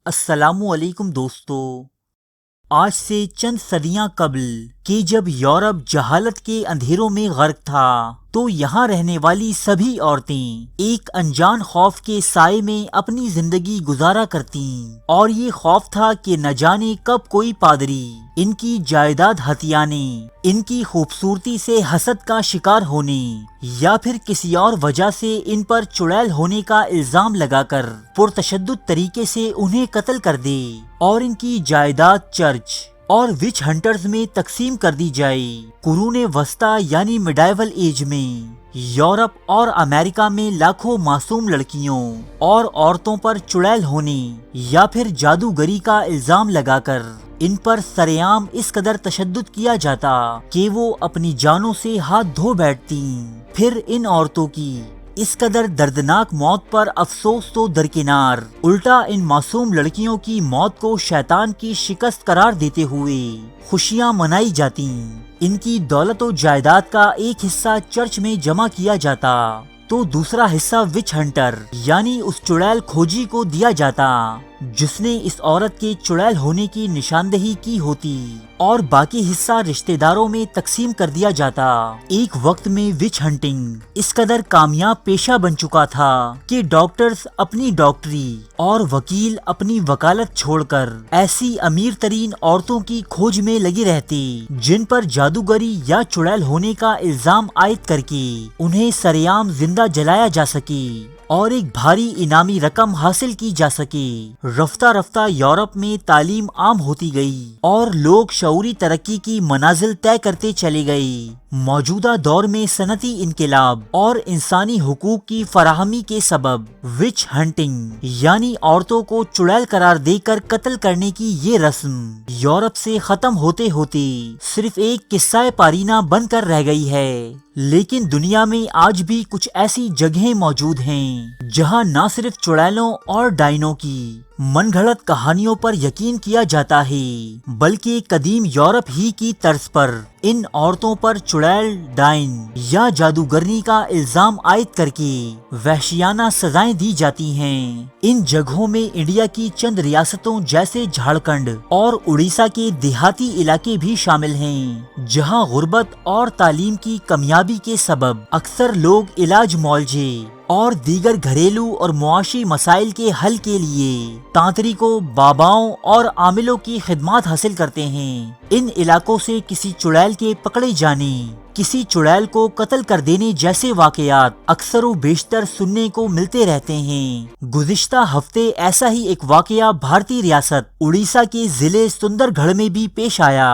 السلام علیکم دوستو۔ آج سے چند صدیاں قبل کہ جب یورپ جہالت کے اندھیروں میں غرق تھا تو یہاں رہنے والی سبھی عورتیں ایک انجان خوف کے سائے میں اپنی زندگی گزارا کرتیں، اور یہ خوف تھا کہ نہ جانے کب کوئی پادری ان کی جائیداد ہتھیانے، ان کی خوبصورتی سے حسد کا شکار ہونے یا پھر کسی اور وجہ سے ان پر چڑیل ہونے کا الزام لگا کر پرتشدد طریقے سے انہیں قتل کر دے اور ان کی جائیداد چرچ اور وچ ہنٹرز میں تقسیم کر دی جائے۔ قرون وسطیٰ یعنی میڈائیول ایج میں یورپ اور امریکہ میں لاکھوں معصوم لڑکیوں اور عورتوں پر چڑیل ہونے یا پھر جادوگری کا الزام لگا کر ان پر سرعام اس قدر تشدد کیا جاتا کہ وہ اپنی جانوں سے ہاتھ دھو بیٹھتیں۔ پھر ان عورتوں کی اس قدر دردناک موت پر افسوس تو درکنار، الٹا ان معصوم لڑکیوں کی موت کو شیطان کی شکست قرار دیتے ہوئے خوشیاں منائی جاتی۔ ان کی دولت و جائیداد کا ایک حصہ چرچ میں جمع کیا جاتا تو دوسرا حصہ وچ ہنٹر یعنی اس چڑیل کھوجی کو دیا جاتا جس نے اس عورت کے چڑیل ہونے کی نشاندہی کی ہوتی، اور باقی حصہ رشتہ داروں میں تقسیم کر دیا جاتا۔ ایک وقت میں وچ ہنٹنگ اس قدر کامیاب پیشہ بن چکا تھا کہ ڈاکٹرز اپنی ڈاکٹری اور وکیل اپنی وکالت چھوڑ کر ایسی امیر ترین عورتوں کی کھوج میں لگے رہتے جن پر جادوگری یا چڑیل ہونے کا الزام عائد کر کے انہیں سرعام زندہ جلایا جا سکے اور ایک بھاری انعامی رقم حاصل کی جا سکے۔ رفتہ رفتہ یورپ میں تعلیم عام ہوتی گئی اور لوگ شعوری ترقی کی منازل طے کرتے چلے گئے۔ موجودہ دور میں صنعتی انقلاب اور انسانی حقوق کی فراہمی کے سبب وچ ہنٹنگ یعنی عورتوں کو چڑیل قرار دے کر قتل کرنے کی یہ رسم یورپ سے ختم ہوتے ہوتے صرف ایک قصہ پارینہ بن کر رہ گئی ہے۔ لیکن دنیا میں آج بھی کچھ ایسی جگہیں موجود ہیں جہاں نہ صرف چڑیلوں اور ڈائنوں کی من گھڑت کہانیوں پر یقین کیا جاتا ہے بلکہ قدیم یورپ ہی کی طرز پر ان عورتوں پر چڑیل، ڈائن یا جادوگرنی کا الزام عائد کر کے وحشیانہ سزائیں دی جاتی ہیں۔ ان جگہوں میں انڈیا کی چند ریاستوں جیسے جھارکھنڈ اور اڑیسہ کے دیہاتی علاقے بھی شامل ہیں جہاں غربت اور تعلیم کی کمیابی کے سبب اکثر لوگ علاج معالجے اور دیگر گھریلو اور معاشی مسائل کے حل کے لیے تانترکوں، باباؤں اور عاملوں کی خدمات حاصل کرتے ہیں۔ ان علاقوں سے کسی چڑیل کے پکڑے جانے، کسی چڑیل کو قتل کر دینے جیسے واقعات اکثر و بیشتر سننے کو ملتے رہتے ہیں۔ گزشتہ ہفتے ایسا ہی ایک واقعہ بھارتی ریاست اڑیسہ کے ضلع سندر گڑھ میں بھی پیش آیا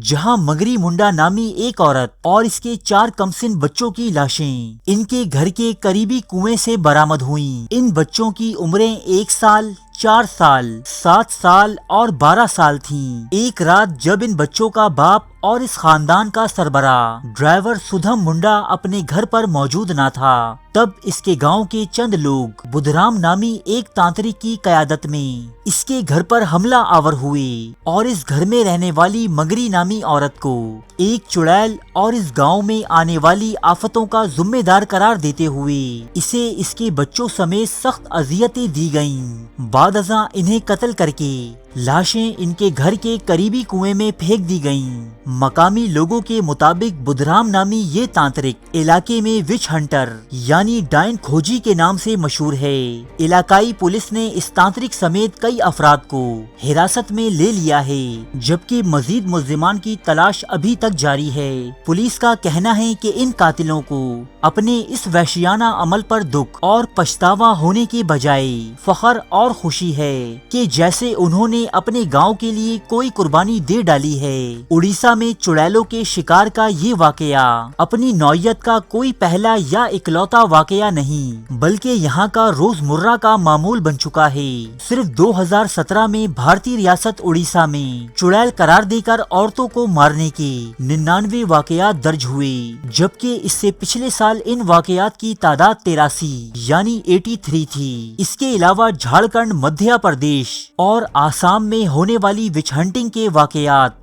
جہاں مگری منڈا نامی ایک عورت اور اس کے 4 کمسن بچوں کی لاشیں ان کے گھر کے قریبی کنویں سے برآمد ہوئیں۔ ان بچوں کی عمریں 1 سال، 4 سال، 7 سال اور 12 سال تھیں۔ ایک رات جب ان بچوں کا باپ اور اس خاندان کا سربراہ ڈرائیور سدھم منڈا اپنے گھر پر موجود نہ تھا تب اس کے گاؤں کے چند لوگ بدھرام نامی ایک تانترک کی قیادت میں اس کے گھر پر حملہ آور ہوئے اور اس گھر میں رہنے والی مگری نامی عورت کو ایک چڑیل اور اس گاؤں میں آنے والی آفتوں کا ذمہ دار قرار دیتے ہوئے اسے اس کے بچوں سمیت سخت اذیتیں دی گئیں۔ بعد ازاں انہیں قتل کر کے لاشیں ان کے گھر کے قریبی کنویں میں پھینک دی گئیں۔ مقامی لوگوں کے مطابق بدھرام نامی یہ تانترک علاقے میں وچ ہنٹر یعنی ڈائن کھوجی کے نام سے مشہور ہے۔ علاقائی پولیس نے اس تانترک سمیت کئی افراد کو حراست میں لے لیا ہے جبکہ مزید ملزمان کی تلاش ابھی تک جاری ہے۔ پولیس کا کہنا ہے کہ ان قاتلوں کو اپنے اس وحشیانہ عمل پر دکھ اور پچھتاوا ہونے کے بجائے فخر اور خوشی ہے کہ جیسے انہوں نے اپنے گاؤں کے لیے کوئی قربانی دے ڈالی ہے۔ اڑیسہ میں چڑیلوں کے شکار کا یہ واقعہ اپنی نوعیت کا کوئی پہلا یا اکلوتا واقعہ نہیں بلکہ یہاں کا روزمرہ کا معمول بن چکا ہے۔ صرف 2017 میں بھارتی ریاست اڑیسہ میں چڑیل قرار دے کر عورتوں کو مارنے کے 99 واقعات درج ہوئے جبکہ اس سے پچھلے سال ان واقعات کی تعداد 83 یعنی 83 تھی۔ اس کے علاوہ جھارکھنڈ، مدھیہ پردیش اور آسام میں ہونے والی وچ ہنٹنگ کے واقعات